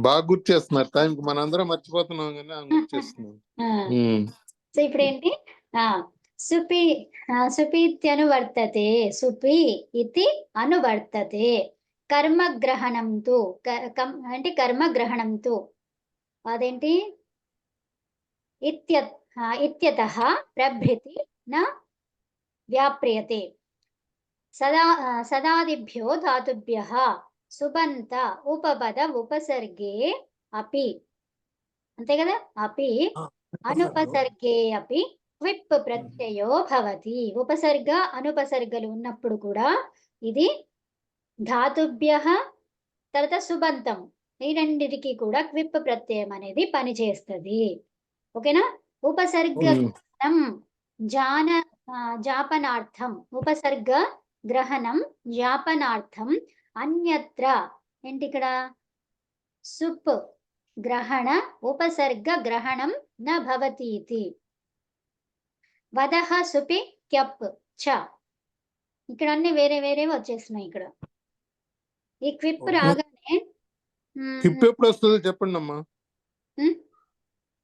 బాగా గుర్తు చేస్తున్నారు. టైంకి మనందరం మర్చిపోతున్నాం కానీ ఆమె గుర్తు చేస్తున్నాం. సో ఇప్పుడు ఏంటి సుపి సుపీత్యనువర్తతే, సుపి ఇతి అనువర్తతే, కర్మగ్రహణంతు అంటే కర్మగ్రహణంతు అదేంటి ఇత్యతః ప్రభృతి న వ్యాప్రియతే. సదాదిభ్యో ధాతుభ్యః సుబంత ఉపపద ఉపసర్గే అపి, అంతే కదా, అపి అనుపసర్గే అపి క్విప్ ప్రత్యయో భవతి. ఉపసర్గ అనుపసర్గలు ఉన్నప్పుడు కూడా ఇది ధాతుభ్యః తర్వాత సుబంతం ఈ రెండిటికి కూడా క్విప్ ప్రత్యయం అనేది పనిచేస్తుంది. ఓకేనా. ఉపసర్గ జాపనార్థం, ఉపసర్గ గ్రహణం జాపనార్థం అన్యత్ర ఏంటి ఇక్కడ సుప్ గ్రహణ ఉపసర్గ గ్రహణం న భవతి ఇతి. వదహ సుపి క్యప్ చ, ఇక్కడ అన్ని వేరే వేరే వచ్చేస్తున్నాయి. ఇక్కడ ఈ క్విప్ రాగానే క్విప్ ఎప్పుడు వస్తుంది చెప్పండి అమ్మా.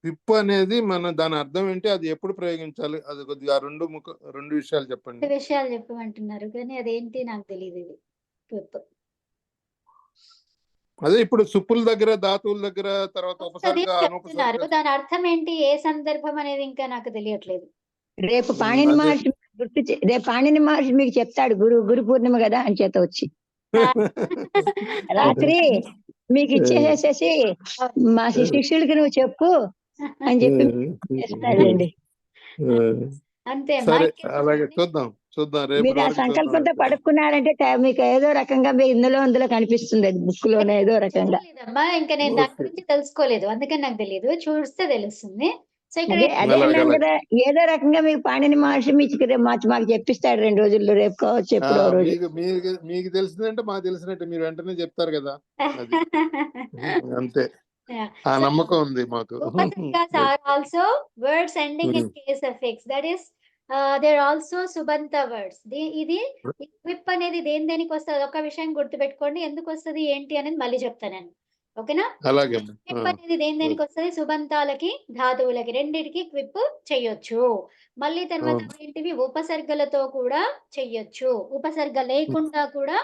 క్విప్ అనేది మన దాని అర్థం ఏంటి, అది ఎప్పుడు ప్రయోగించాలి, అది కొద్దిగా రెండు విషయాలు చెప్పండి. విషయాలు చెప్పమంటున్నారు కానీ అదేంటి నాకు తెలియదు. ఇది క్విప్ అదే ఇప్పుడు సుప్పుల దగ్గర ధాతువుల దగ్గర తర్వాత ఉపసర్గ అనుపసర్గ దాని అర్థం ఏంటి, ఏ సందర్భం అనేది ఇంకా నాకు తెలియట్లేదు. రేపు పాణిని మహర్షి రేపు పాణిని మహర్షి మీకు చెప్తాడు, గురు పూర్ణిమ కదా అని చేత వచ్చి రాత్రి మీకు ఇచ్చేసేసి మా శిష్యుడికి నువ్వు చెప్పు అని చెప్పి చేస్తాడండి. అంతే. అలాగే చూద్దాం. మీరు ఆ సంకల్పంతో పడుకున్నారంటే మీకు ఏదో రకంగా ఇందులో కనిపిస్తుంది, బుక్ లోనే ఏదో రకంగా. ఇంకా నేను దాని గురించి తెలుసుకోలేదు, అందుకని నాకు తెలియదు, చూస్తే తెలుస్తుంది. అదే అన్నాను కదా, ఏదో రకంగా మీకు పాణిని మహర్షి మాకు చెప్పిస్తాడు 2 రోజుల్లో, రేపు కావచ్చు ఎప్పుడో రోజు. మీకు తెలిసిందంటే మాకు తెలిసినట్టు మీరు వెంటనే చెప్తారు కదా, అంతే. ఆ నమ్మకం ఉంది మాకు. Also words ending in case effects, that is there also సుబంత వర్డ్స్. ఇది క్విప్ అనేది దేనికి వస్తుంది, ఒక విషయం గుర్తుపెట్టుకోండి, ఎందుకు వస్తుంది ఏంటి అనేది మళ్ళీ చెప్తాను. ఓకేనా. క్విప్ అనేది దేనికి వస్తుంది, సుబంతాలకి ధాతువులకి రెండిటికి క్విప్ చెయ్యొచ్చు. మళ్ళీ తర్వాత ఏంటివి ఉపసర్గలతో కూడా చెయ్యొచ్చు, ఉపసర్గ లేకుండా కూడా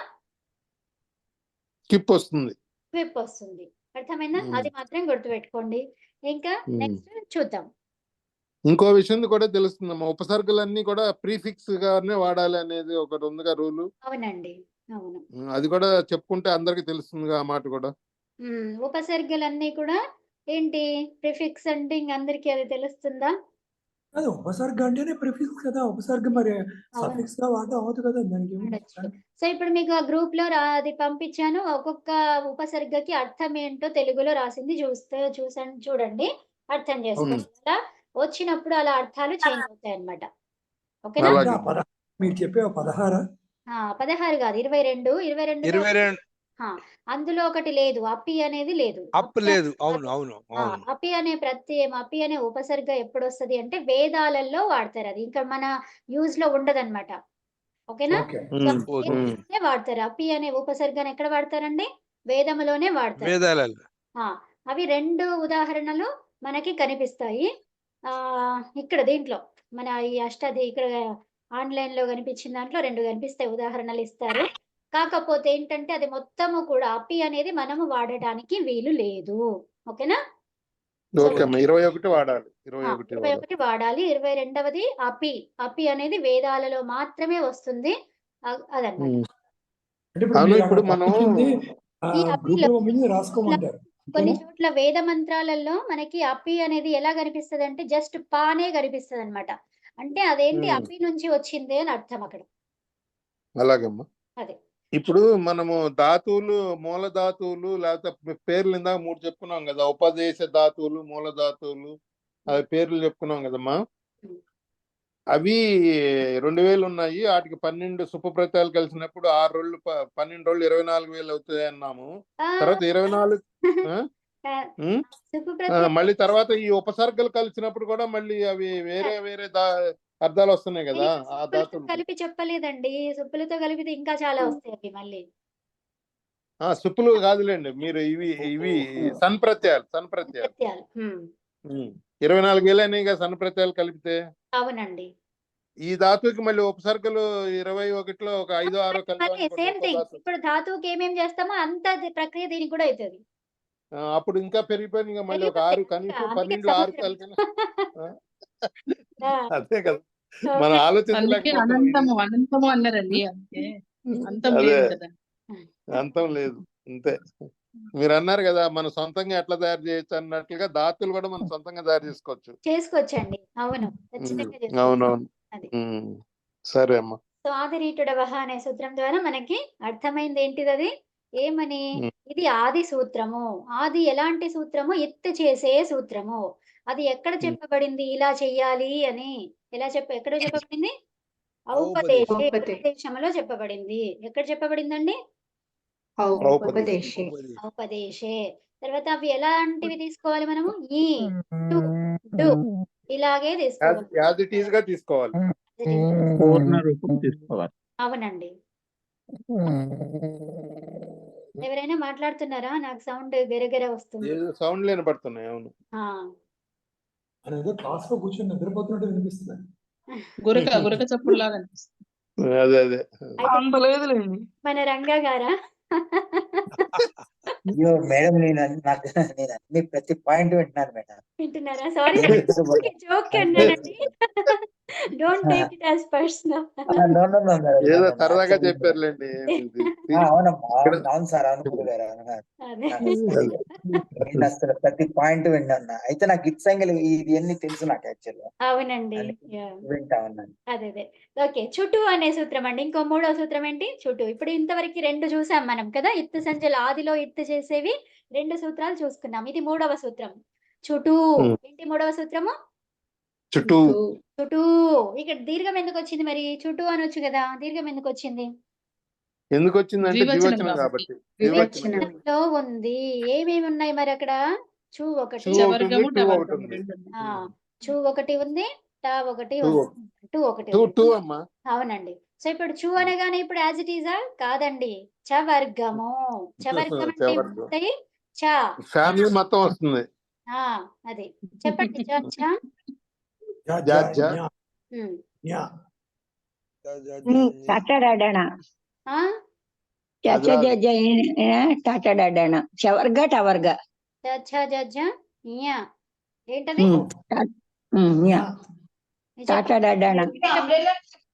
క్విప్ వస్తుంది. అర్థమైందా, అది మాత్రం గుర్తుపెట్టుకోండి. ఇంకా నెక్స్ట్ చూద్దాం. ఇంకో విషయం కూడా తెలుస్తుందమ్మా, ఉపసర్గలన్నీ కూడా ప్రీఫిక్స్ గానే వాడాలి అనేది ఒకటి ఉందిగా రూలు. అవునండి, అవును. అది కూడా చెప్పుకుంటే అందరికి తెలుస్తుందిగా ఆ మాట కూడా. ఉపసర్గలన్నీ కూడా ఏంటి ప్రిఫిక్స్ అంటే ఇంక అందరికి అది తెలుస్తుందా? అది ఉపసర్గ అంటేనే ప్రిఫిక్స్ కదా, ఉపసర్గ మరి సఫిక్స్ గా వాడడం అవుతుంది కదా దానికి. సో ఇప్పుడు మీకు ఆ గ్రూప్ లో అది పంపించాను, ఒక్కొక్క ఉపసర్గకి అర్థం ఏంటో తెలుగులో రాసింది చూడండి, అర్థం చేసుకోండి. వచ్చినప్పుడు అలా అర్థాలు చేంజ్ అవుతాయి అన్నమాట. ఓకేనా. మీరు చెప్పే 16 కాదు, 22. అందులో ఒకటి లేదు, అపి అనేది లేదు. అపి అనే ప్రత్యయం, అపి అనే ఉపసర్గ ఎప్పుడు వస్తుంది అంటే వేదాలలో వాడతారు, అది ఇంకా మన యూజ్ లో ఉండదన్నమాట. ఓకేనా. వాడతారు అపి అనే ఉపసర్గను ఎక్కడ వాడతారండి, వేదములోనే వాడతారు. అవి 2 ఉదాహరణలు మనకి కనిపిస్తాయి ఇక్కడ దీంట్లో, మన ఈ ఇక్కడ ఆన్లైన్ లో కనిపించిన దాంట్లో 2 కనిపిస్తాయి, ఉదాహరణలు ఇస్తారు. కాకపోతే ఏంటంటే అది మొత్తము కూడా అపి అనేది మనము వాడటానికి వీలు లేదు. ఓకేనా. 21 వాడాలి. 22వది అపి అనేది వేదాలలో మాత్రమే వస్తుంది, అదన్నమాట. ఇప్పుడు మనం కొన్ని చోట్ల వేద మంత్రాలలో మనకి అపి అనేది ఎలా కనిపిస్తుంది అంటే జస్ట్ పానే కనిపిస్తుంది అన్నమాట. అంటే అదేంటి అపి నుంచి వచ్చింది అని అర్థం అక్కడ. అలాగమ్మా. అదే ఇప్పుడు మనము ధాతువులు, మూల ధాతువులు లేకపోతే పేర్లు ఇందాక 3 చెప్పుకున్నాం కదా, ఉపదేశ ధాతువులు, మూల ధాతువులు, అవి పేర్లు చెప్పుకున్నాం కదమ్మా. అవి 2000 ఉన్నాయి, వాటికి 12 సుప్రత్యయాలు కలిసినప్పుడు 6 రోజులు 12 రోజులు 24,000 అవుతాయి అన్నాము. తర్వాత 24 మళ్ళీ తర్వాత ఈ ఉపసర్గలు కలిసినప్పుడు కూడా మళ్ళీ అవి వేరే వేరే అర్థాలు వస్తున్నాయి కదా. ఆ ధాతువులు కలిపి చెప్పలేదండి, సుప్పులతో కలిపితే ఇంకా చాలా వస్తాయి మళ్ళీ. సుప్పులు కాదులేండి, మీరు ఇవి సన్ప్రత్యయాలు. ప్రత్యయాలు. 24 వేలైనాయిగా సన్ప్రత్యయాలు కలిపితే. అవునండి. ఈ ధాతువుకి మళ్ళీ ఉపసర్గలు 21లో ఒక 5, 6 కలిపామనుకోండి సేమ్ ఒక్కో థింగ్. ధాతువు. ఇప్పుడు ధాతువుకి ఏమేం చేస్తామో అంత ప్రక్రియ దీనికి కూడా అవుతుంది. అప్పుడు ఇంకా పెరిగిపోయింది, మళ్ళీ ఒక 6, కనీసం 12లో 6 కలిపిన. అదే కదా, మనం ఆలోచించలేకపోతాం. అనంతము అన్నారండి. అంతే అంతం అదే, లేదు కదా. అంతం లేదు, అంతే. మీరు అన్నారు కదా మనం సొంతంగా ఎట్లా తయారు చేయొచ్చు అన్నట్లుగా ధాతువులు కూడా మనం సొంతంగా తయారు చేసుకోవచ్చండి. అవును, ఖచ్చితంగా చేసుకోవచ్చు. అవునవును. అది. సరే అమ్మా. సో ఆదిరీటుడవహ అనే సూత్రం ద్వారా మనకి అర్థమైంది ఏంటిది అది ఏమని, ఇది ఆది సూత్రము. ఆది ఎలాంటి సూత్రము? ఎత్తు చేసే సూత్రము. అది ఎక్కడ చెప్పబడింది ఇలా చెయ్యాలి అని? ఎక్కడ చెప్పబడింది? ఔపదేశంలో చెప్పబడింది. ఎక్కడ చెప్పబడిందండి? ఔపదేశే. తర్వాత అవి ఎలాంటివి తీసుకోవాలి మనము? ఈ టు డు ఇలాగే తీసుకోవాలి. యాజ్ ఇట్ ఈజ్ గా తీసుకోవాలి. పూర్ణ రూపం తీసుకోవాలి. అవునండి. ఎవరైనా మాట్లాడుతున్నారా? నాకు సౌండ్ గెరగెర వస్తుంది. సౌండ్ లేని పడుతున్నాయి. అవును, ఏదో క్లాస్ లో కూర్చొని నిద్రపోతున్నట్టు వినిపిస్తుంది. గురక చప్పుడులాగా అనిపిస్తుంది. అదే అంత లేదులేండి. మన రంగా గారా? అయ్యో మేడం, నేను అన్ని ప్రతి పాయింట్ వింటున్నాను మేడం. వింటున్నారా? సారీ, జోక్ అన్నానండి. Don't take it as personal. ఏదో సరదాగా చెప్పారులేండి. అవునమ్మా, అవును సార్, అవును గురుగారు, నేను అసలు ప్రతి పాయింట్ వింటున్నా. అయితే నాకు ఇట్సంగిల్ ఇది అన్ని తెలుసు నాకు యాక్చువల్గా. అవునండి, వింటా ఉన్నాను. అదే. ఓకే, చుటు అనే సూత్రం అండి. ఇంకో మూడో సూత్రం ఏంటి? చుటు. ఇప్పుడు ఇంతవరకు 2 చూసాం మనం కదా. ఇత్తు సంజలు ఆదిలో ఇత్తు చేసేవి 2 సూత్రాలు చూసుకున్నాం. ఇది 3వ సూత్రం. చుటు. ఏంటి 3వ సూత్రము? చుట్టూ. ఇక్కడ దీర్ఘం ఎందుకు వచ్చింది మరి? చుట్టూ అనొచ్చు కదా, దీర్ఘం ఎందుకు వచ్చింది? ఎందుకు వచ్చిందంటే ద్వివచనం కాబట్టి. ద్వివచనంలో ఉంది. ఏమేమి ఉన్నాయి మరి అక్కడ? చూ ఒకటి, చూ ఒకటి ఉంది, టా ఒకటి ఉంది, టూ ఒకటి ఉంది. అమ్మా. అవునండి. సో ఇప్పుడు చూ అనగానే ఇప్పుడు యాజ్ ఇట్ ఈజా? కాదండి, చవర్గము. చవర్గం అంటే ఏమవుతాయి? చ ఫ్యామిలీ మొత్తం వస్తుంది. అది చెప్పండి. చవర్గ టవర్గ ఏంటది?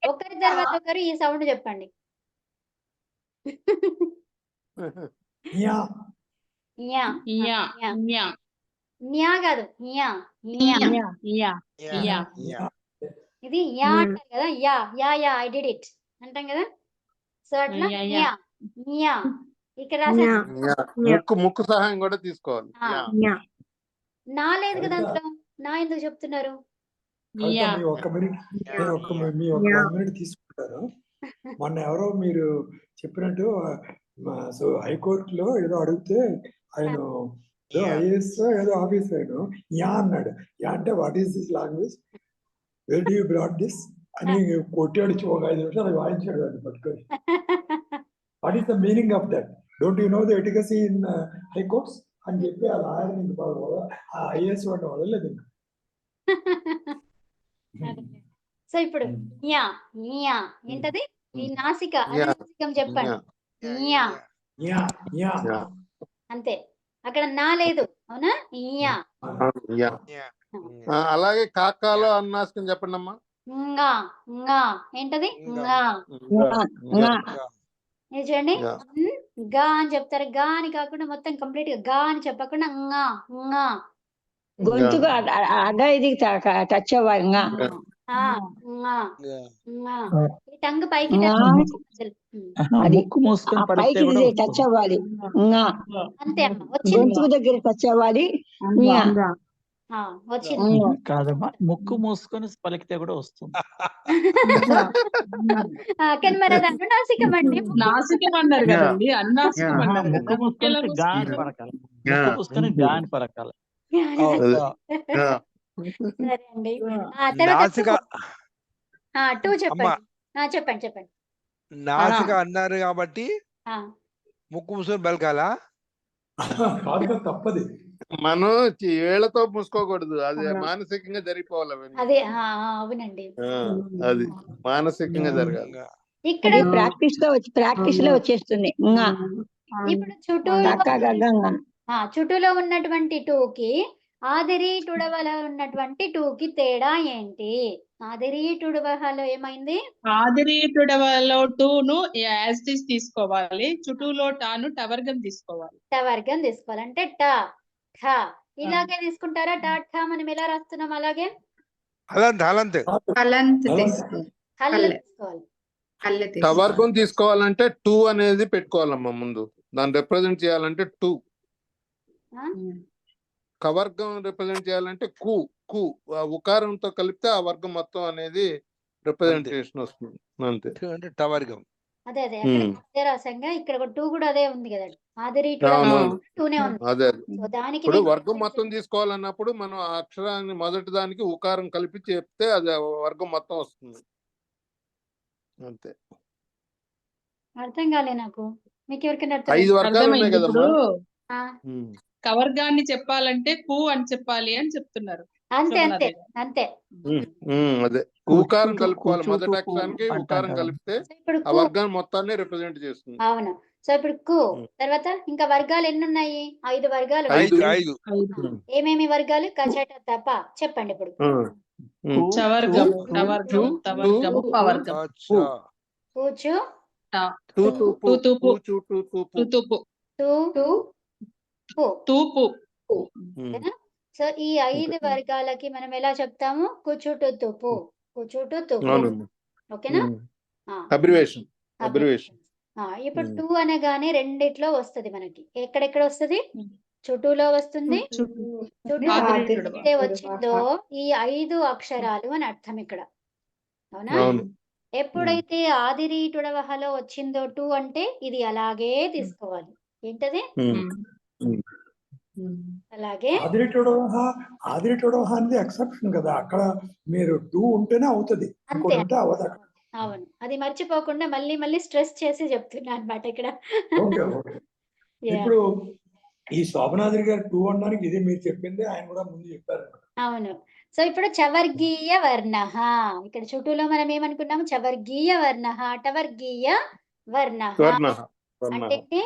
ఒకరి తర్వాత ఒకరు ఈ సౌండ్ చెప్పండి. న్యా కాదు, ఇది యా అంటారు కదా. యా ఐ డిడ్ ఇట్ అంటాం కదా. సో అట్లా న్యా ఇక్కడ ముక్కు సహాయం కూడా తీసుకోవాలి. నా లేదు కదా అందులో. నా ఎందుకు చెప్తున్నారు? మీ ఒక్క మినిట్ తీసుకుంటారు. మొన్న ఎవరో మీరు చెప్పినట్టు సో హైకోర్టులో ఏదో అడిగితే ఆయన ఏదో ఐఏఎస్ ఏదో ఆఫీసర్ ఆయన యా అన్నాడు. యా అంటే what is this language, where do you brought this అని కొట్టాడు. ఒక 5 నిమిషాలు వాయించాడు దాన్ని పట్టుకొని. What is the meaning of that? Don't you know the etiquette in high courts అని చెప్పి ఆ లాయర్ ఆ ఐఏఎస్ వాడిని వదలలేదు ఇంకా. సో ఇప్పుడు ఏంటది? ఈ నాసిక నాసికం చెప్పండి. అంతే, అక్కడ నా లేదు. అవునా? అలాగే కాకాలో అన్నాసికం చెప్పండి అమ్మా. ఏంటది? ఇది చూడండి, గా అని చెప్తారు. గా అని కాకుండా మొత్తం కంప్లీట్ గా అని చెప్పకుండా గొంతుగా అడ్డ ఇది టచ్ అవ్వాలి. టంగ్ పైకి ముక్కు మూసుకొని పడితే కూడా టచ్ అవ్వాలి. అంతే అమ్మ, వచ్చింది. గొంతుకు దగ్గర టచ్ అవ్వాలి. వచ్చింది కాదమ్మా, ముక్కు మూసుకొని పలికితే కూడా వస్తుంది. కానీ మరి అది అనునాసికం అండి. నాసికం అన్నారు కదండి, అన్నాసికం అన్నారు. ముక్కు మూసుకొని గాని పరకాలి, ముక్కు మూసుకొని గాని పరకాలి. సరే అండి. తర్వాత టూ చెప్పండి. చెప్పండి. నాసిక అన్నారు కాబట్టి ముక్కు మూసుకొని పలకాలా? కాదు కదా, తప్పది. మనం ఏళ్లతో మూసుకోకూడదు, అది మానసికంగా జరిగిపోవాలి అవన్నీ. అదే అవునండి. అది మానసికంగా జరగాలి. ఇక్కడ ప్రాక్టీస్ లో వచ్చేస్తుంది. ఇప్పుడు చుట్టూలో ఉన్నటువంటి టూకి ఆదిరి టుడవలో ఉన్నటువంటి టూకి తేడా ఏంటి? ఆదిరి టుడవలో ఏమైంది? ఆదిరి టుడవలో టూను యాజ్ ఇట్ ఈస్ తీసుకోవాలి, చుట్టూలో టాను టవర్గం తీసుకోవాలి. టవర్గం తీసుకోవాలి అంటే ట ఠ ఇలాగే తీసుకుంటారా? ట ఠ మనం ఎలా రాస్తున్నాం అలాగే హలంత్ తీసుకోవాలి. టవర్గం తీసుకోవాలంటే 2 అనేది పెట్టుకోవాలమ్మా ముందు. దాన్ని రిప్రజెంట్ చేయాలంటే 2. కవర్గం రిప్రజెంట్ చేయాలంటే కు కు ఉకారంతో కలిపితే ఆ వర్గం మొత్తం అనేది రిప్రజెంటేషన్ వస్తుంది అంతే. అంటే టవర్గం. అదే అదే రాసంగా ఇక్కడ 2 కూడా అదే ఉంది కదా. ఆదిరి 2నే ఉంది. అదే సో దానికి ఇప్పుడు వర్గం మొత్తం తీసుకోవాలన్నప్పుడు మనం ఆ అక్షరాన్ని మొదటి దానికి ఉకారం కలిపి చెప్తే అది వర్గం మొత్తం వస్తుంది అంతే. అర్థం కాలే నాకు. మీకు ఎవరికైనా 5 వర్గాలు ఉన్నాయి కదమ్మా. కవర్గాన్ని చెప్పాలంటే కు అని చెప్పాలి అని చెప్తున్నారు. అంతే అంతే అంతే. అదే ఉకారం కలుపుకోవాలి, మొదటి అక్షరానికి ఉకారం కలిపితే ఆ వర్గాన్ని మొత్తాన్ని రిప్రజెంట్ చేస్తుంది. అవును. సో ఇప్పుడు కు తర్వాత ఇంకా వర్గాలు ఎన్ని ఉన్నాయి? 5 వర్గాలు. 5 ఏమేమి వర్గాలు? కచట తప చెప్పండి ఇప్పుడు. చవర్గం, టవర్గం, తవర్గం, పవర్గం. కూచు తూపు. సో ఈ 5 వర్గాలకి మనం ఎలా చెప్తాము? కుచుటు తుపు, కుచుటు తుపు. ఓకేనా? అబ్రివేషన్. ఇప్పుడు 2 అనగానే రెండిట్లో వస్తది మనకి. ఎక్కడెక్కడ వస్తది? చుట్టూలో వస్తుంది. చుట్టూ వచ్చిందో ఈ 5 అక్షరాలు అని అర్థం ఇక్కడ. అవునా? ఎప్పుడైతే ఆదిరి టుడవహలో వచ్చిందో 2 అంటే ఇది అలాగే తీసుకోవాలి. ఏంటది? అలాగే ఆదిరి టుడవహ అనేది ఎక్సెప్షన్ కదా, అక్కడ మీరు 2 ఉంటేనే అవుతుంది, ఇంకోటి అవ్వదు. అవును, అది మర్చిపోకుండా మళ్ళీ స్ట్రెస్ చేసి చెప్తున్నా అన్నమాట ఇక్కడ. ఇప్పుడు ఈ శోభనాద్రి గారు 2 అనడానికి ఇది మీరు చెప్పింది ఆయన కూడా ముందు చెప్పారు. అవును. సో ఇప్పుడు చవర్గీయ వర్ణ, ఇక్కడ చుట్టూలో మనం ఏమనుకున్నాము? చవర్గీయ వర్ణ, టవర్గీయ వర్ణ అంటే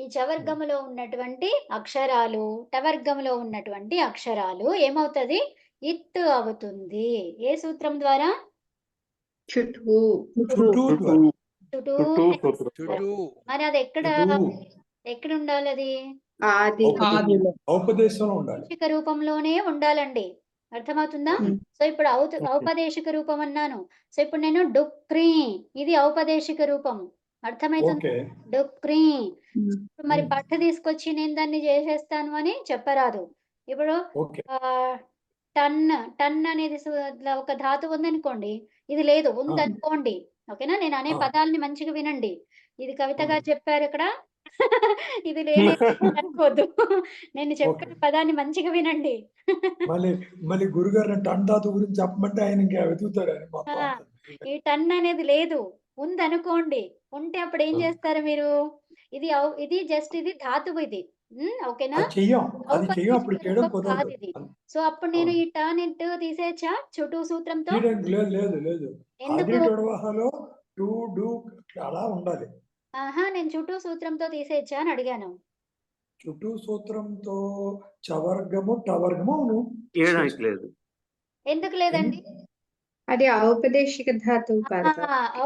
ఈ చవర్గములో ఉన్నటువంటి అక్షరాలు టవర్గంలో ఉన్నటువంటి అక్షరాలు ఏమవుతుంది? ఇత్తు అవుతుంది. ఏ సూత్రం ద్వారా? చుట్టూ. మరి అది ఎక్కడ ఉండాలి? అది ఔపదేశంలో ఉండాలి, రూపంలోనే ఉండాలండి. అర్థమవుతుందా? సో ఇప్పుడు ఔపదేశిక రూపం అన్నాను. సో ఇప్పుడు నేను డుక్రీ, ఇది ఔపదేశిక రూపం. అర్థమైతుంది? డుక్రీ. మరి పట్ట తీసుకొచ్చి నేను దాన్ని చేసేస్తాను అని చెప్పరాదు. ఇప్పుడు టన్ అనేది ఒక ధాతువు ఉందనుకోండి, ఇది లేదు ఉందనుకోండి. ఓకేనా? నేను అనే పదాలని మంచిగా వినండి. ఇది కవిత గారు చెప్పారు ఇక్కడ, ఇది లేదు అనుకోద్దు. నేను చెప్పిన పదాన్ని మంచిగా వినండి. మళ్ళీ గురుగారు టన్ ధాతు గురించి చెప్పమంటే ఆయన ఇంకా వెతుకుతారు. ఈ టన్ అనేది లేదు, ఉందనుకోండి. ఉంటే అప్పుడు ఏం చేస్తారు మీరు? ఇది జస్ట్ ఇది ధాతువు, ఇది ఓకేనా? సో అప్పుడు నేను ఈ టర్న్ ఇంటూ తీసేచ్చా చుట్టూ సూత్రంతో? ఎందుకు? నేను చుట్టూ సూత్రంతో తీసేచ్చా అని అడిగాను. చుట్టూ సూత్రంతో చవర్గము టవర్గము లేదు. ఎందుకు లేదండి? అది ఔపదేశిక ధాతువు కాదు.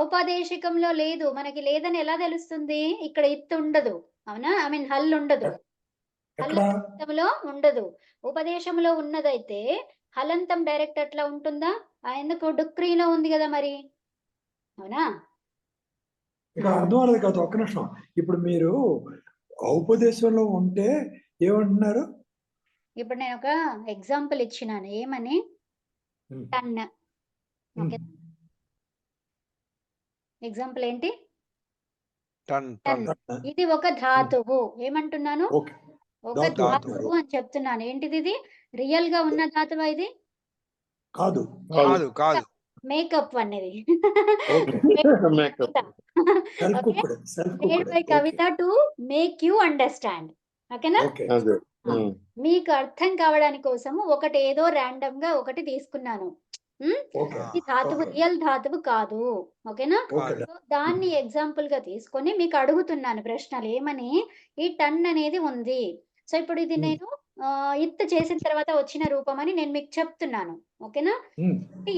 ఔపదేశికంలో లేదు. మనకి లేదని ఎలా తెలుస్తుంది? ఇక్కడ ఇత్తు ఉండదు. అవునా? ఐ మీన్ హల్ ఉండదు. హలంతంలో ఉండదు. ఉపదేశంలో ఉన్నదైతే హలంతం డైరెక్ట్ అట్లా ఉంటుందా? ఎందుకు? డుక్రీలో ఉంది కదా మరి. అవునా? అర్థం అవ్వలేదు కాదు, ఒక్క నిమిషం. ఇప్పుడు మీరు ఔపదేశంలో ఉంటే ఏమంటున్నారు? ఇప్పుడు నేను ఒక ఎగ్జాంపుల్ ఇచ్చినాను. ఏమని? టన్. ఓకే, ఎగ్జాంపుల్ ఏంటి? ఇది ఒక ధాతువు. ఏమంటున్నాను? ఒక ధాతువు అని చెప్తున్నాను. ఏంటిది? ఇది రియల్ గా ఉన్న ధాతువా? ఇది కాదు. మేకప్ అనేది. Okay. Makeup. Self okay. Cooked. Self made cooked. By okay. Kavitha to make you understand. ఓకేనా? ఓకే. అదే. ఆ, మీకు అర్థం కావడానికి కోసము ఒకటి ఏదో ర్యాండమ్ గా ఒకటి తీసుకున్నాను. ఓకే. ఈ ధాతువు ఓకే. రియల్ ధాతువు కాదు. ఓకేనా? ఓకే. సో దాన్ని ఎగ్జాంపుల్ గా తీసుకొని మీకు అడుగుతున్నాను ప్రశ్నలు ఏమని, ఈ టన్ అనేది ఉంది. సో ఇప్పుడు ఇది నేను ఇత్ చేసిన తర్వాత వచ్చిన రూపం అని నేను మీకు చెప్తున్నాను. ఓకేనా?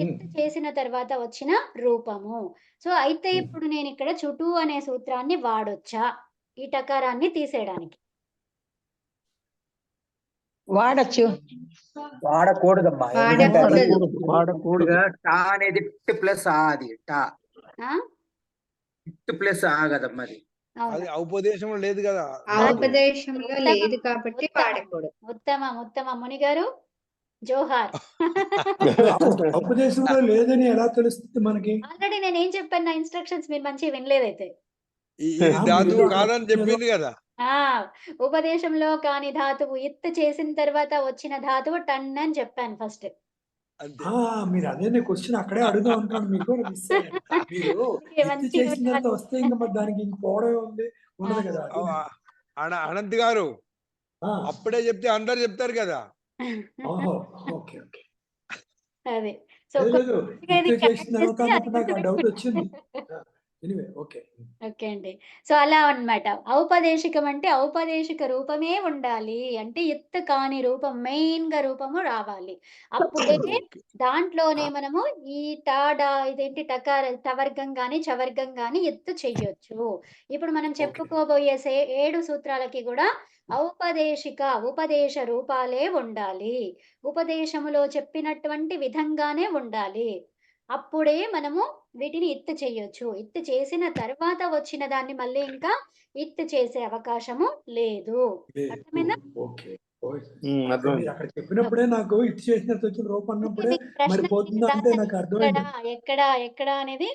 ఇత్ చేసిన తర్వాత వచ్చిన రూపము. సో అయితే ఇప్పుడు నేను ఇక్కడ చుటూ అనే సూత్రాన్ని వాడొచ్చా ఈ టకారాన్ని తీసేయడానికి? వాడచ్చు. వాడకూడదమ్మా. ఎందుకంటే అది వాడకూడదు. టా అనేది ఇట్ ప్లస్ ఆ, అది టా ఆ? ఇట్ ప్లస్ ఆ కదమ్మా అది. అది అవును. ఉపదేశంలో లేదు కదా. ఉపదేశంలో లేదు కాబట్టి వాడకూడదు. ఉత్తమ ముని గారు జోహార్. ఉపదేశంలో లేదని ఎలా తెలుస్తుంది మనకి? ఆల్రెడీ నేను ఏం చెప్పాను నా ఇన్స్ట్రక్షన్స్ మీరు మంచిగా వినలేదైతే. ఇది ధాతువు కాదని చెప్పింది కదా. ఆ ఉపదేశంలో కాని ధాతువు ఇత్ చేసిన తర్వాత వచ్చిన ధాతువు టన్ అని చెప్పాను ఫస్ట్. అంతే. మీరు అదే క్వశ్చన్ అక్కడే అడుగుదాం అనుకోండి. మీకు మిస్ అయ్యాను. మీరు ఇత్తి చేసిన తర్వాత వస్తే ఇంకా మరి దానికి ఇంక పోవడం ఉంది ఉండదు కదా. అనంత్ గారు ఆ, అప్పుడే చెప్తే అందరు చెప్తారు కదా. ఓహో, ఓకే ఓకే. అదే. సో లేదు ఇత్తి చేసిన తర్వాత అన్నప్పుడు నాకు ఆ డౌట్ వచ్చింది. Anyway okay. ఓకే అండి. సో అలా అన్నమాట. ఔపదేశికం అంటే ఔపదేశిక రూపమే ఉండాలి. అంటే ఎత్ కాని రూపం మెయిన్ గా రూపము రావాలి. అప్పుడే దాంట్లోనే మనము ఈ ఇదేంటి టవర్గం గాని చవర్గం గాని ఎత్తు చెయ్యొచ్చు. ఇప్పుడు మనం చెప్పుకోబోయే 7 సూత్రాలకి కూడా ఉపదేశ రూపాలే ఉండాలి. ఉపదేశములో చెప్పినటువంటి విధంగానే ఉండాలి. అప్పుడే మనము వీటిని ఇత్ చెయ్యొచ్చు. ఇత్ చేసిన తర్వాత వచ్చిన దాన్ని మళ్ళీ ఇంకా ఇత్ చేసే అవకాశము లేదు. అర్థమైందా? ఓకే. మీరు అక్కడ చెప్పినప్పుడే నాకు ఇటు చేసిన వచ్చిన రూపం అన్నప్పుడే మరి పోతుందా అంటే నాకు అర్థమైంది. ఎక్కడ అనేది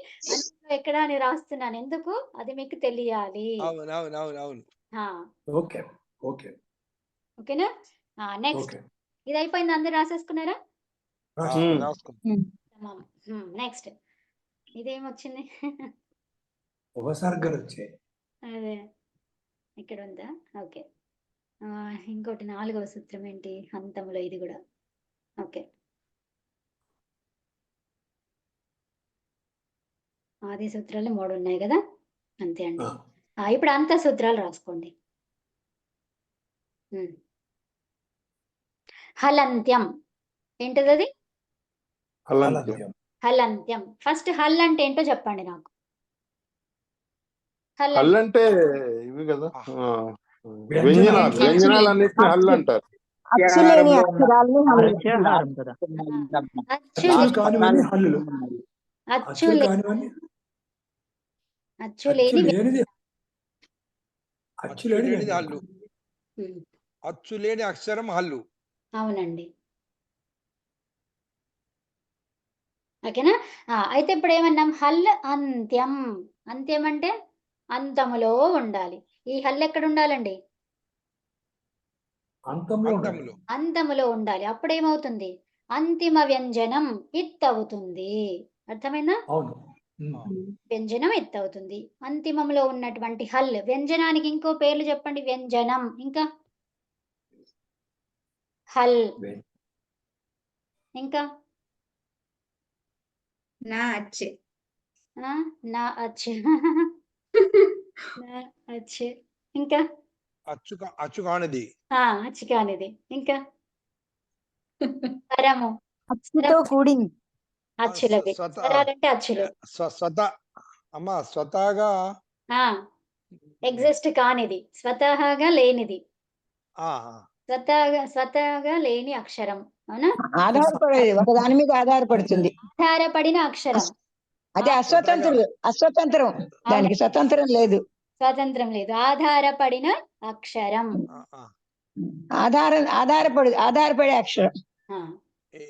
ఎక్కడ అని రాస్తున్నాను. ఎందుకు అది మీకు తెలియాలి. అవును. ఓకే ఓకే ఓకేనా? నెక్స్ట్ ఇది అయిపోయింది. అందరు రాసేసుకున్నారా? నెక్స్ట్ ఇదేమొచ్చింది? ఉపసర్గలు వచ్చాయి. అదే ఇక్కడ ఉందా? ఓకే. ఇంకోటి 4వ సూత్రం ఏంటి? అంతములో ఇది కూడా. ఓకే. ఆది సూత్రాలు 3 ఉన్నాయి కదా. అంతే అండి. ఇప్పుడు అంత సూత్రాలు రాసుకోండి. హలంత్యం ఏంటది? అది హలంత్యం. ఫస్ట్ హల్ అంటే ఏంటో చెప్పండి నాకు. హల్ అంటే ఇవి కదా వ్యంజనాలు అన్నిటిని హల్ అంటారు. అచ్చులేని అక్షరాలని ప్రత్యాహారం కదా. అచ్చులేని హల్లు. అచ్చులేని అక్షరం హల్లు. అవునండి. ఓకేనా? అయితే ఇప్పుడు ఏమన్నాం? హల్ అంత్యం. అంత్యం అంటే అంతములో ఉండాలి. ఈ హల్ ఎక్కడ ఉండాలండి? అంతములో ఉండాలి. అప్పుడేమవుతుంది? అంతిమ వ్యంజనం ఇత్ అవుతుంది. అర్థమైందా? వ్యంజనం ఇత్ అవుతుంది. అంతిమంలో ఉన్నటువంటి హల్. వ్యంజనానికి ఇంకో పేర్లు చెప్పండి. వ్యంజనం ఇంకా హల్ ఇంకా నా అచ్చు ఇంకా అచ్చు కానిది. అచ్చు కానిది ఇంకా స్వరము అచ్చుతో కూడింది. అచ్చులవి. స్వరాలంటే అచ్చులు. అమ్మా స్వతహాగా ఎగ్జిస్ట్ కానిది, స్వతహాగా లేనిది, స్వతహాగా లేని అక్షరం. అవునా? ఆధారపడేది, ఒక దాని మీద ఆధారపడుతుంది. ఆధారపడిన అక్షరం. అదే అస్వతంత్రం. దానికి స్వతంత్రం లేదు. స్వతంత్రం లేదు. ఆధారపడిన అక్షరం. ఆధారపడే అక్షరం.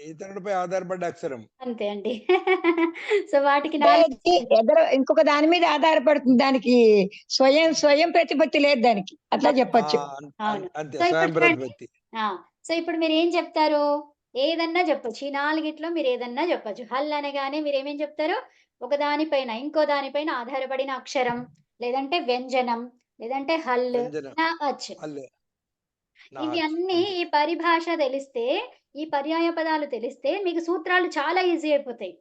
ఇతరుడిపై ఆధారపడ్డ అక్షరం. అంతే అండి. సో వాటికి ఇంకొక దాని మీద ఆధారపడుతుంది. దానికి స్వయం ప్రతిపత్తి లేదు దానికి. అట్లా చెప్పచ్చు. సో ఇప్పుడు మీరు ఏం చెప్తారు? ఏదన్నా చెప్పొచ్చు. ఈ 4 మీరు ఏదన్నా చెప్పొచ్చు. హల్ అనగానే మీరేమేం చెప్తారు? ఒక దానిపైన, ఇంకో దానిపైన ఆధారపడిన అక్షరం, లేదంటే వ్యంజనం, లేదంటే హల్, వ్యంజన న, అచ్. హల్లు ఇవి నాచ్ అన్నీ అంతే. ఈ పరిభాష తెలిస్తే, ఈ పర్యాయ పదాలు తెలిస్తే మీకు సూత్రాలు చాలా ఈజీ అయిపోతాయి.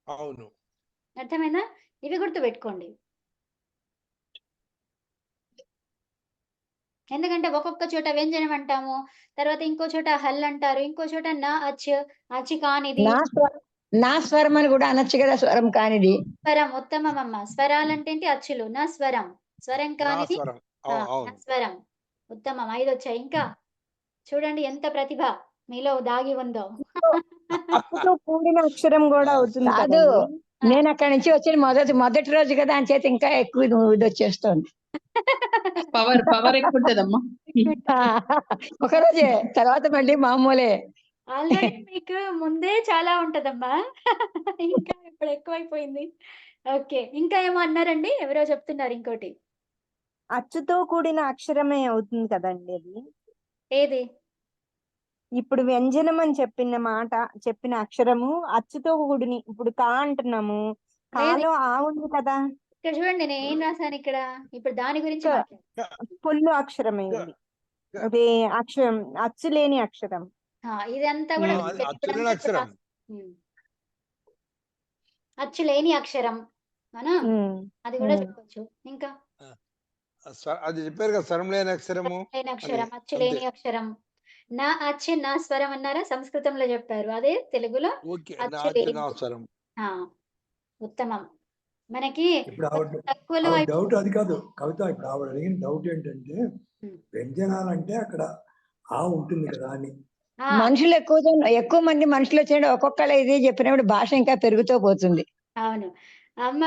అవును. అర్థమైందా? ఇవి గుర్తుపెట్టుకోండి. ఎందుకంటే ఒక్కొక్క చోట వ్యంజనం అంటాము. తర్వాత ఇంకో చోట హల్ అంటారు. ఇంకో చోట న, అచ్, అచ్ కానిది. నా స్వరం అని కూడా అనొచ్చు కదా, స్వరం కానిది. స్వరం ఉత్తమమమ్మ. స్వరాలంటే ఏంటి? అచ్చులు. నా స్వరం. స్వరం నా కానిది స్వరం. నా అవును. స్వరం. ఉత్తమం. 5 వచ్చాయి. ఇంకా చూడండి ఎంత ప్రతిభ మీలో దాగి ఉందో. అచ్చుతో కూడిన అక్షరం కూడా అవుతుంది కాదు, కదండి. నేను అక్కడి నుంచి వచ్చిన మొదటి రోజు కదా అని చేత ఇంకా ఎక్కువ ఇది వచ్చేస్తోంది. పవర్ ఎక్కువ ఉంటదమ్మా. ఒక రోజే, తర్వాత మళ్ళీ మామూలే. ఆల్రెడీ మీకు ముందే చాలా ఉంటదమ్మా. ఇంకా ఇప్పుడు ఎక్కువైపోయింది. ఓకే. ఇంకా ఏమో అన్నారండి? ఎవరో చెప్తున్నారు ఇంకోటి. అచ్చుతో కూడిన అక్షరమే అవుతుంది కదండి అది. ఏది? ఇప్పుడు వ్యంజనం అని చెప్పిన అక్షరము అచ్చుతో కూడిని. ఇప్పుడు కా అంటున్నాము, లేదు. కాలో ఆ ఉంది కదా, ఇక్కడ చూడండి నేనేం రాసాను ఇక్కడ. ఇప్పుడు దాని గురించి క. మాట్లాడు. పొల్లు అక్షరమే ఇది. అది అక్షరం, అచ్చు లేని అక్షరం. ఇదంతా కూడా అది ఇప్పుడంతా అచ్చులేని అక్షరం. అచ్చు లేని అక్షరం. అవునా? అది కూడా చెప్పొచ్చు. ఇంకా అది చెప్పారు కదా, స్వరం లేని అక్షరము లేని అని. అక్షరం, అచ్చు అంతే. లేని అక్షరం. నా అచ్చు నా స్వరం అన్నారా? సంస్కృతంలో చెప్పారు. అదే తెలుగులో ఓకే. నా అచ్చు అచ్చు లేని. నా స్వరం. ఉత్తమం. మనకి ఇప్పుడు తక్కువలో ఆవిడ డౌట్ అది కాదు కవిత. ఇప్పుడు ఆవిడ అడిగిన డౌట్ ఏంటంటే వ్యంజనాలంటే అక్కడ ఆ ఉంటుంది కదా అని. మనుషులు ఎక్కువ మంది మనుషులు వచ్చాడు, ఒక్కొక్కరు ఇది చెప్పినప్పుడు భాష ఇంకా పెరుగుతూ పోతుంది. అవును. అమ్మ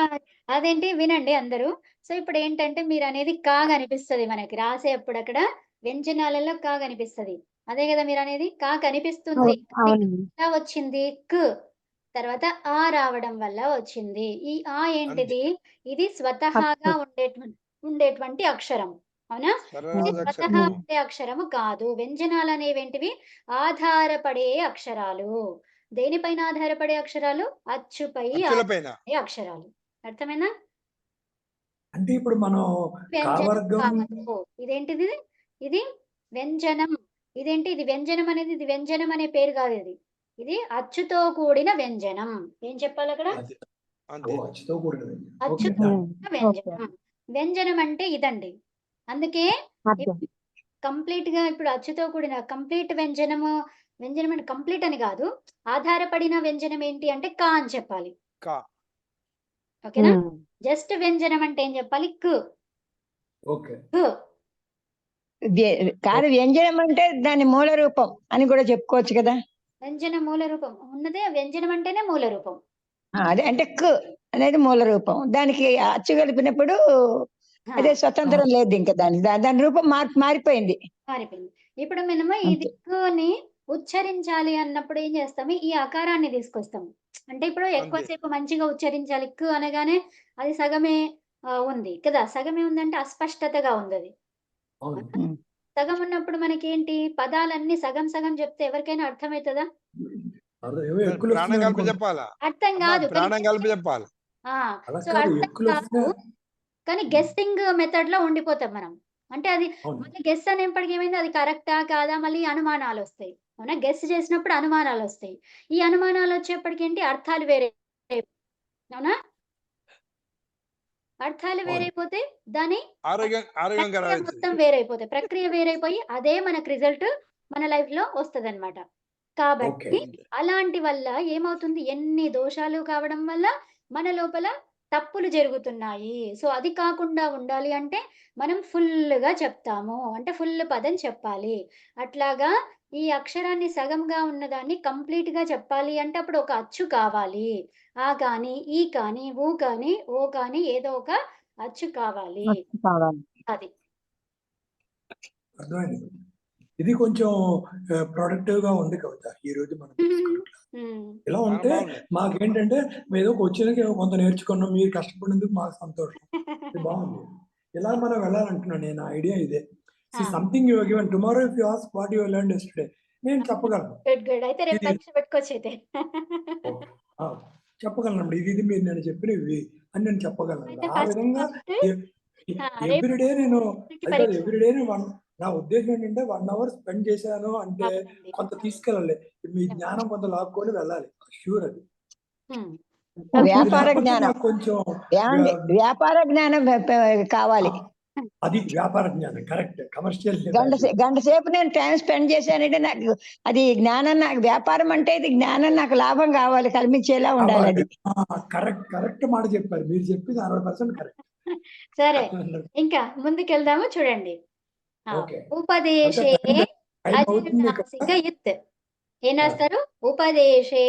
అదేంటి వినండి అందరూ. సో ఇప్పుడు ఏంటంటే మీరు అనేది కా కనిపిస్తది మనకి రాసేప్పుడు అక్కడ వ్యంజనాలలో కా కనిపిస్తది. అదే కదా మీరు అనేది? కా కనిపిస్తుంది. ఎలా వచ్చింది? క్. తర్వాత ఆ రావడం వల్ల వచ్చింది. ఈ ఆ ఏంటిది? ఇది స్వతహాగా ఉండేటువంటి అక్షరం. అవునా? ఇది స్వరరాజ అక్షరం. స్వతహా ఉండే అక్షరము కాదు. వ్యంజనాలు అనేవేంటివి? ఆధారపడే అక్షరాలు. దేనిపైన ఆధారపడే అక్షరాలు? అచ్చుపై అచ్చులపైన. ఆధారపడే అక్షరాలు. అర్థమైందా? అంటే ఇప్పుడు మనం వ్యంజనం కావర్గం కాదు. ఇదేంటిది? ఇది వ్యంజనం. ఇదేంటి? ఇది వ్యంజనం అనేది, ఇది వ్యంజనం అనే పేరు కాదు ఇది. ఇది అచ్చుతో కూడిన వ్యంజనం. ఏం చెప్పాలి అక్కడ? అంతే. అచ్చుతో కూడినది. అచ్చుతో కూడిన వ్యంజనం. వ్యంజనం అంటే ఇదండి. అందుకే కంప్లీట్ గా ఇప్పుడు అచ్చుతో కూడిన కంప్లీట్ వ్యంజనము. వ్యంజనం అంటే కంప్లీట్ అని కాదు. ఆధారపడిన వ్యంజనం ఏంటి అంటే కా అని చెప్పాలి. కా. ఓకేనా? జస్ట్ వ్యంజనం అంటే ఏం చెప్పాలి? క్. ఓకే. కాదు, వ్యంజనం అంటే దాని మూల రూపం అని కూడా చెప్పుకోవచ్చు కదా. వ్యంజన మూల రూపం ఉన్నదే. వ్యంజనం అంటేనే మూల రూపం. అదే అంటే క్ అనేది మూల రూపం. దానికి అచ్చు కలిపినప్పుడు అదే స్వతంత్రం లేదు ఇంకా దాని రూపం మారిపోయింది. మారిపోయింది. ఇప్పుడు మనము ఈ దిక్కుని ఉచ్చరించాలి అన్నప్పుడు ఏం చేస్తాము? ఈ అకారాన్ని తీసుకొస్తాము. అంటే ఇప్పుడు ఎక్కువసేపు మంచిగా ఉచ్చరించాలి. క్ అనగానే అది సగమే ఉంది కదా. సగమే ఉందంటే అస్పష్టతగా ఉంది అది. సగం ఉన్నప్పుడు మనకేంటి? పదాలన్నీ సగం సగం చెప్తే ఎవరికైనా అర్థమవుతుందా? ప్రాణం కలిపి చెప్పాలా? అర్థం కాదు. ప్రాణం కలిపి చెప్పాలి. సో అర్థం కాదు. కానీ గెస్సింగ్ మెథడ్ లో ఉండిపోతాం మనం. అంటే అది మళ్ళీ గెస్ అనేప్పటికి ఏమైంది? అది కరెక్టా కాదా మళ్ళీ అనుమానాలు వస్తాయి. అవునా? గెస్ చేసినప్పుడు అనుమానాలు వస్తాయి. ఈ అనుమానాలు వచ్చేప్పటికి ఏంటి? అర్థాలు వేరే. అవునా? అర్థాలు వేరైపోతే దాని మొత్తం వేరైపోతాయి. ప్రక్రియ వేరైపోయి అదే మనకు రిజల్ట్ మన లైఫ్ లో వస్తదన్నమాట. కాబట్టి అలాంటి వల్ల ఏమవుతుంది? ఎన్ని దోషాలు కావడం వల్ల మన లోపల తప్పులు జరుగుతున్నాయి. సో అది కాకుండా ఉండాలి అంటే మనం ఫుల్‌గా చెప్తాము. అంటే ఫుల్ పదం చెప్పాలి. అట్లాగా ఈ అక్షరాన్ని సగంగా ఉన్నదాన్ని కంప్లీట్‌గా చెప్పాలి అంటే అప్పుడు ఒక అచ్చు కావాలి. ఆ కానీ, ఈ కానీ, ఊ కానీ, ఓ కానీ ఏదో ఒక అచ్చు కావాలి. అది. అర్థమైంది. ఇది కొంచెం ప్రొడక్టివ్ గా ఉంది కవిత ఈ రోజు మనం. ఎలా ఉంటే మాకేంటంటే ఏదో వచ్చినకి కొంత నేర్చుకున్నాం, మీరు కష్టపడినందుకు మాకు సంతోషం. ఇది బాగుంది. ఇలా మనం వెళ్ళాలంటున్నాను నేను. ఐడియా ఇదే. Something you given tomorrow if you ask what you learned yesterday, నేను చెప్పగలను. Good good. అయితే రేపు ఇది పరీక్ష పెట్టుకోవచ్చు అయితే. ఓకే. చెప్పగలను. ఇది మీరు నేను చెప్పినవి అని నేను చెప్పగలను. అయితే ఆ ఫస్ట్ విధంగా రేపు ఎవ్రీడే నేను అది కాదు, పరీక్ష. ఎవ్రీడే నా ఉద్దేశం ఏంటంటే 1 అవర్ స్పెండ్ చేశాను అంటే అవునండి. కొంత తీసుకెళ్ళాలి. మీ జ్ఞానం కొంత లాక్కొని వెళ్ళాలి. ష్యూర్ అది. హ్మ్. అది వ్యాపార లేకపోతే జ్ఞానం నాకు కొంచెం ఏమండి వ్యాపార జ్ఞానం కావాలి. అది వ్యాపార జ్ఞానం కరెక్ట్. కమర్షియల్ గంట సేపు నేను టైం స్పెండ్ చేశానంటే నాకు అది జ్ఞానం, నాకు వ్యాపారం అంటే ఇది జ్ఞానం, నాకు లాభం కావాలి, కల్పించేలా ఉండాలి అది. కరెక్ట్ మాట చెప్పారు. మీరు చెప్పింది 100% కరెక్ట్. సరే ఇంకా ముందుకెళ్దాము చూడండి. ఓకే. ఉపదేశే టైం అవుతుంది కదా. అజనునాసిక ఇత్. ఏం రాస్తారు? ఉపదేశే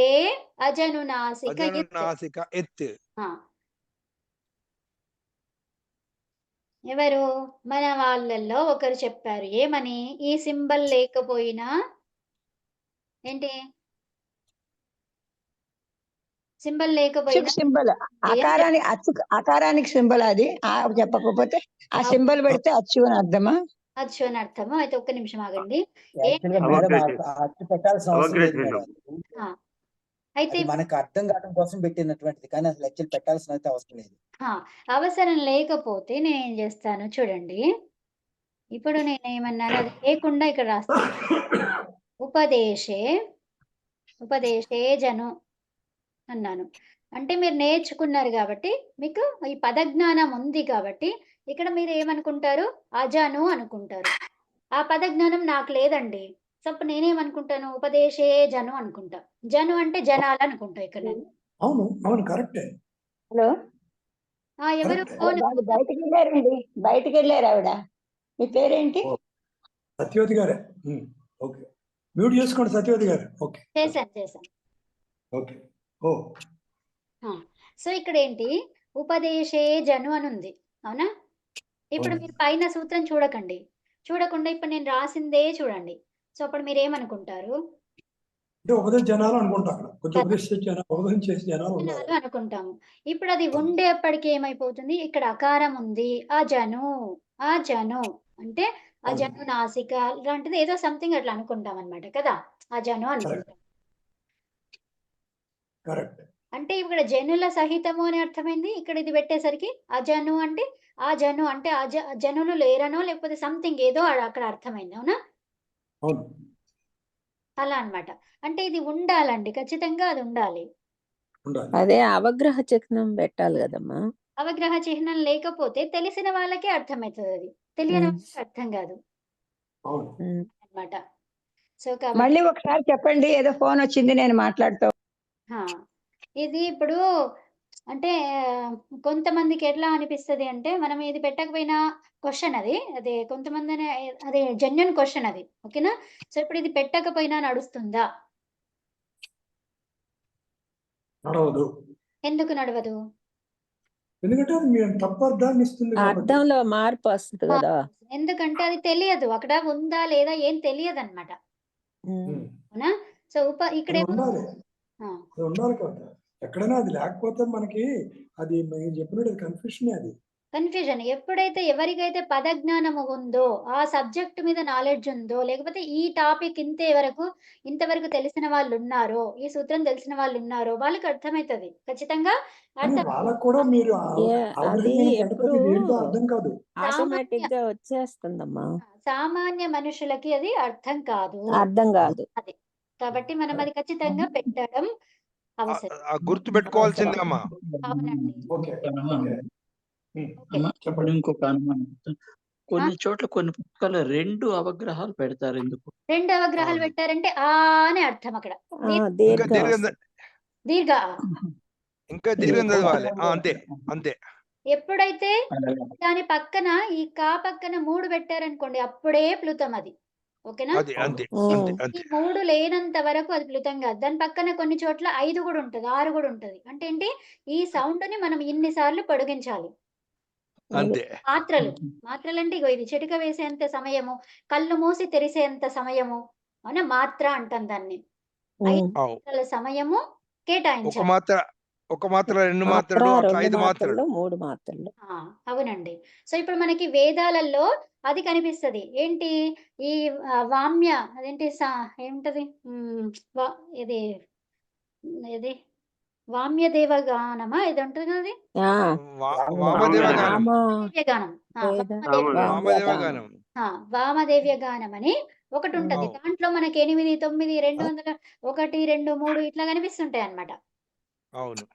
అజనునాసిక ఇత్. అజనునాసిక ఎత్. ఎవరు? మన వాళ్ళల్లో ఒకరు చెప్పారు. ఏమని? ఈ సింబల్ లేకపోయినా ఏంటి? సింబల్ లేకపోయినా సింబల్ ఆకారానికి సింబల్ అది. చెప్పకపోతే ఆ సింబల్ పెడితే అచ్చు అని అర్థమా? అచ్చు అని అర్థము. అయితే ఒక్క నిమిషం ఆగండి. యాక్చువల్గా మేడం అచ్చు పెట్టాల్సిన అవసరం లేదు మేడం. అయితే అది మనకు అర్థం కావడం కోసం పెట్టినటువంటిది, కానీ అసలు యాక్చువల్ పెట్టాల్సిన అయితే అవసరం లేదు. అవసరం లేకపోతే నేను ఏం చేస్తాను చూడండి. ఇప్పుడు నేనేమన్నాను, అది లేకుండా ఇక్కడ రాస్తాను. ఉపదేశే జను అన్నాను. అంటే మీరు నేర్చుకున్నారు కాబట్టి మీకు ఈ పదజ్ఞానం ఉంది కాబట్టి ఇక్కడ మీరు ఏమనుకుంటారు? అజను అనుకుంటారు. ఆ పదజ్ఞానం నాకు లేదండి. సో అప్పుడు నేనేమనుకుంటాను? ఉపదేశే జను అనుకుంటా. జను అంటే జనాలు అనుకుంటా ఇక్కడ నేను. అవును కరెక్టే. హలో, ఎవరు బయటికి వెళ్ళారు ఆవిడ. మీ పేరేంటి? సత్యవతి గారే. ఓకే, మ్యూట్ చేసుకోండి సత్యవతి గారు. ఓకే, చేశాను. ఓకే. సో ఇక్కడ ఏంటి? ఉపదేశే జను అని ఉంది, అవునా? ఇప్పుడు మీరు పైన సూత్రం చూడకుండా ఇప్పుడు నేను రాసిందే చూడండి. సో అప్పుడు మీరు ఏమనుకుంటారు? ఉపదేశ జనాలు అనుకుంటాం. కొంచెం ఉపదేశం చేసే జనాలు అనుకుంటాము. ఇప్పుడు అది ఉండేప్పటికీ ఏమైపోతుంది? ఇక్కడ అకారం ఉంది. ఆ జను అంటే ఆ జను నాసిక లాంటిది ఏదో సంథింగ్ అట్లా అనుకుంటాం అన్నమాట కదా. ఆ జను అనుకుంటాం. కరెక్ట్. అంటే ఇక్కడ జనుల సహితము అని అర్థమైంది. ఇక్కడ ఇది పెట్టేసరికి అజను అంటే ఆ జను అంటే జనులు లేరనో లేకపోతే సంథింగ్ ఏదో అక్కడ అర్థమైంది, అవునా? అవును. అలా అన్నమాట. అంటే ఇది ఉండాలండి, ఖచ్చితంగా అది ఉండాలి. అదే అవగ్రహ చిహ్నం పెట్టాలి కదమ్మా. అవగ్రహ చిహ్నం లేకపోతే తెలిసిన వాళ్ళకే అర్థమవుతుంది, అది తెలియని వాళ్ళకి అర్థం కాదు అన్నమాట. సో మళ్ళీ ఒకసారి చెప్పండి, ఏదో ఫోన్ వచ్చింది, నేను మాట్లాడుతూ. ఇది ఇప్పుడు అంటే కొంతమందికి ఎట్లా అనిపిస్తుంది అంటే, మనం ఇది పెట్టకపోయినా క్వశ్చన్ అది కొంతమంది అది జెన్యున్ క్వశ్చన్ అది, ఓకేనా? సో ఇప్పుడు ఇది పెట్టకపోయినా నడుస్తుందా? నడవదు. ఎందుకు నడవదు? ఎందుకంటే అది మీరు తప్పు అర్థాన్ని ఇస్తుంది. అర్థంలో మార్పు వస్తుంది కదా. ఎందుకంటే అది తెలియదు, అక్కడ ఉందా లేదా ఏం తెలియదు అన్నమాట, అవునా? సో ఇక్కడ ఉండాలి కదా ఎక్కడైనా. అది లేకపోతే మనకి అది మీరు చెప్పినట్టు కన్ఫ్యూషన్. అది కన్ఫ్యూజన్. ఎప్పుడైతే ఎవరికైతే పదజ్ఞానము ఉందో, ఆ సబ్జెక్ట్ మీద నాలెడ్జ్ ఉందో, లేకపోతే ఈ టాపిక్ ఇంతవరకు తెలిసిన వాళ్ళు ఉన్నారో, ఈ సూత్రం తెలిసిన వాళ్ళు ఉన్నారో, వాళ్ళకి అర్థమవుతుంది ఖచ్చితంగా. వాళ్ళకు కూడా మీరు అది ఎప్పుడు అర్థం కాదు, ఆటోమేటిక్ గా వచ్చేస్తుందమ్మా. సామాన్య మనుషులకి అది అర్థం కాదు. అది కాబట్టి మనం అది ఖచ్చితంగా పెట్టడం అవసరం. గుర్తు పెట్టుకోవాల్సిందే అమ్మా. అవునండి. చెప్పండి. ఇంకొక అనుమానం, కొన్ని చోట్ల కొన్ని పుస్తకాలు 2 అవగ్రహాలు పెడతారు. ఎందుకు 2 అవగ్రహాలు పెట్టారంటే అని అర్థం. అక్కడ దీర్ఘ ఇంకా దీర్ఘం చదవాలి. అంతే. ఎప్పుడైతే దాని పక్కన ఈ కా పక్కన 3 పెట్టారనుకోండి, అప్పుడే ప్లుతం అది, ఓకేనా? ఈ 3 లేనంత వరకు అది ప్లుతం కాదు. దాని పక్కన కొన్ని చోట్ల 5 కూడా ఉంటది, 6 కూడా ఉంటది. అంటే ఏంటి? ఈ సౌండ్ ని మనం ఇన్ని సార్లు పొడిగించాలి. మాత్రలు అంటే ఇగో ఇది చిటిక వేసేంత సమయము, కళ్ళు మూసి తెరిసేంత సమయము, అవునా? మాత్ర అంటాం దాన్ని. 5 మాత్రల సమయము కేటాయించాలి. ఒక మాత్ర, 2 మాత్రలు, 5 మాత్రలు, 3 మాత్రలు. అవునండి. సో ఇప్పుడు మనకి వేదాలలో అది కనిపిస్తది. ఏంటి ఈ వామ్య అదేంటి ఏముంటది ఇది ఇది వామ్యదేవ గానమా ఇది ఉంటుంది కదా అది ఆ, వామదేవ గానం. వామదేవ్య గానం. వామదేవ గానం. వామదేవ్య గానం అని ఒకటి ఉంటది. దాంట్లో మనకి 8, 9, 200, 1, 2, 3 ఇట్లా కనిపిస్తుంటాయి అన్నమాట. అవును.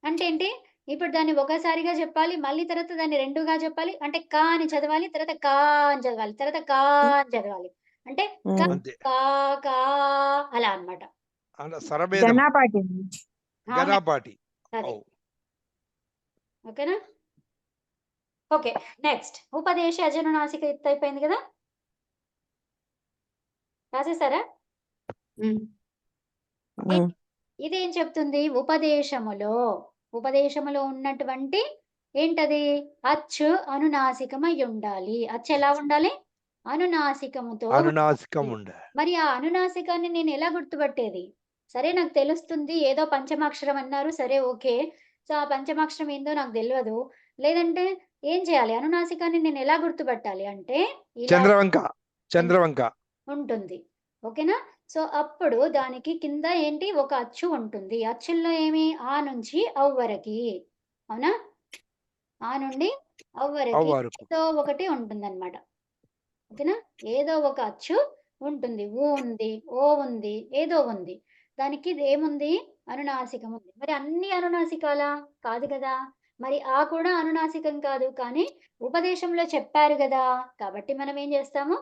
అంటే ఏంటి ఇప్పుడు దాన్ని ఒకసారిగా చెప్పాలి, మళ్ళీ తర్వాత దాన్ని రెండుగా చెప్పాలి. అంటే కా అని చదవాలి, తర్వాత కా అని చదవాలి, తర్వాత కా అని చదవాలి. అంటే అంతే. కా కా అలా అన్నమాట. సరభేదం. జనాపాటి గణపాటి. అదే ఓకేనా. ఓకే నెక్స్ట్ ఉపదేశ అజనునాసిక ఇత్ అయిపోయింది కదా, రాసేసారా? ఇదేం చెప్తుంది? ఉపదేశములో ఉన్నటువంటి ఏంటది? అచ్చు అనునాసికమై ఉండాలి. అచ్చు ఎలా ఉండాలి? అనునాసికముతో అనునాసికం ఉండాలి. మరి ఆ అనునాసికాన్ని నేను ఎలా గుర్తుపట్టేది? సరే నాకు తెలుస్తుంది, ఏదో పంచమాక్షరం అన్నారు, సరే ఓకే. సో ఆ పంచమాక్షరం ఏందో నాకు తెలియదు. లేదంటే ఏం చేయాలి? అనునాసికాన్ని నేను ఎలా గుర్తుపట్టాలి అంటే ఇలా చంద్రవంక ఉంటుంది. ఓకేనా. సో అప్పుడు దానికి కింద ఏంటి ఒక అచ్చు ఉంటుంది. అచ్చుల్లో ఏమి ఆ నుంచి అవ్ వరకి, అవునా? ఆ నుండి అవ్ వరకి ఏదో ఒకటి ఉంటుంది అనమాట. ఓకేనా. ఏదో ఒక అచ్చు ఉంటుంది. ఊ ఉంది, ఓ ఉంది, ఏదో ఉంది. దానికి ఇది ఏముంది? అనునాసికం ఉంది. మరి అన్ని అనునాసికాలా? కాదు కదా. మరి ఆ కూడా అనునాసికం కాదు, కానీ ఉపదేశంలో చెప్పారు కదా, కాబట్టి మనం ఏం చేస్తాము?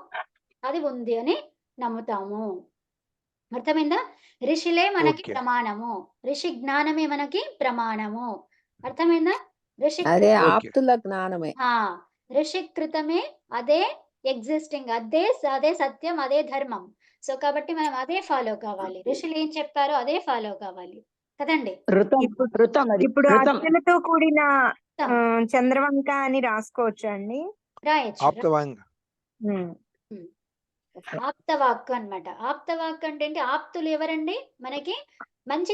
అది ఉంది అని నమ్ముతాము. అర్థమైందా? ఋషులే మనకి ప్రమాణము, ఋషి జ్ఞానమే మనకి ప్రమాణము. అర్థమైందా? అదే ఆప్తుల జ్ఞానమే. ఋషి కృతమే అదే ఎగ్జిస్టింగ్, అదే సత్యం, అదే ధర్మం. సో కాబట్టి మనం అదే ఫాలో కావాలి. ఋషులు ఏం చెప్పారో అదే ఫాలో కావాలి కదండి. ఇప్పుడు అచ్చులతో కూడిన చంద్రవంక అని రాసుకోవచ్చు అండి. రాయొచ్చు. ఆప్తవాక్కు అన్నమాట. ఆప్తవాక్కు అంటే ఏంటి? ఆప్తులు ఎవరండి? మనకి మంచి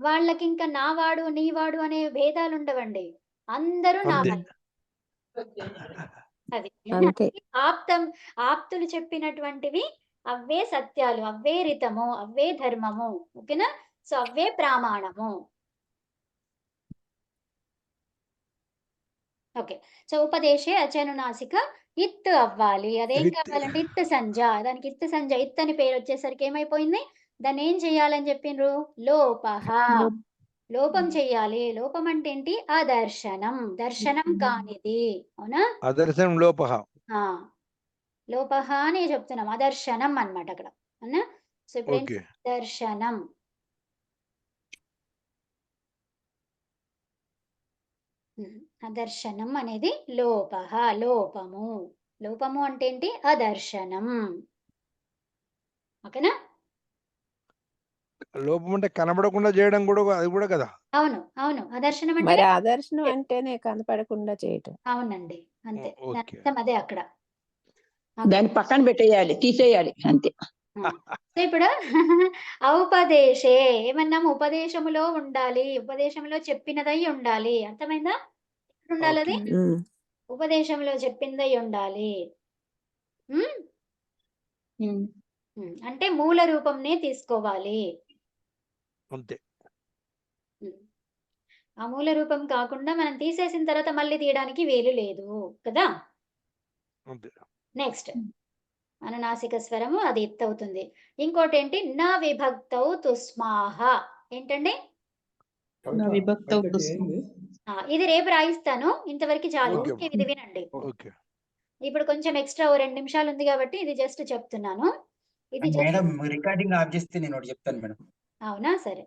వాళ్ళకి ఇంకా నావాడు నీవాడు అనే భేదాలు ఉండవండి. అందరూ నావాళ్ళు. అది ఆప్తులు చెప్పినటువంటివి అవే సత్యాలు, అవే రితము, అవే ధర్మము. ఓకేనా. సో అవే ప్రామాణము. ఓకే. సో ఉపదేశే అచనునాసిక ఇత్ అవ్వాలి. అదేం కావాలంటే ఇత్ సంజ. దానికి ఇత్ సంజ, ఇత్ అని పేరు వచ్చేసరికి ఏమైపోయింది? దాన్ని ఏం చెయ్యాలని చెప్పిండ్రు? లోపం చెయ్యాలి. లోపం అంటే ఏంటి? అదర్శనం, దర్శనం కానిది. అవునా? అదర్శనం లోపహ. లోపహ అనే చెప్తున్నాం, అదర్శనం అన్నమాట అక్కడ. అవునా. సో ఇప్పుడు దర్శనం. అదర్శనం అనేది లోపహ, లోపము. లోపము అంటే ఏంటి? అదర్శనం. ఓకేనా. లోపం అంటే కనబడకుండా చేయడం కూడా, అది కూడా కదా. అవును అవును. అదర్శనం అంటే మరి అదర్శనం అంటేనే కనపడకుండా చేయటం. అవునండి, అంతే. అదే అక్కడ దాన్ని పక్కన పెట్టేయాలి, తీసేయాలి అంతే. సో ఇప్పుడు ఔపదేశే ఏమన్నాము? ఉపదేశములో ఉండాలి, ఉపదేశంలో చెప్పినదై ఉండాలి. అర్థమైందా? ఉండాలి అది ఉపదేశంలో చెప్పిందై ఉండాలి. అంటే మూల రూపంనే తీసుకోవాలి. అంతే. ఆ మూల రూపం కాకుండా మనం తీసేసిన తర్వాత మళ్ళీ తీయడానికి వీలు లేదు కదా. నెక్స్ట్ అనునాసిక స్వరము అది ఇత్ అవుతుంది. ఇంకోటి ఏంటి? నా విభక్తౌ తుస్మాహ. ఏంటండి? ఇది రేపు రాయిస్తాను, ఇంతవరకు చాలు. ఇది వినండి. ఇప్పుడు కొంచెం ఎక్స్ట్రా 2 నిమిషాలు ఉంది కాబట్టి ఇది జస్ట్ చెప్తున్నాను. ఇది మేడం రికార్డింగ్ ఆఫ్ చేస్తే నేను ఒకటి చెప్తాను మేడం. అవునా? సరే.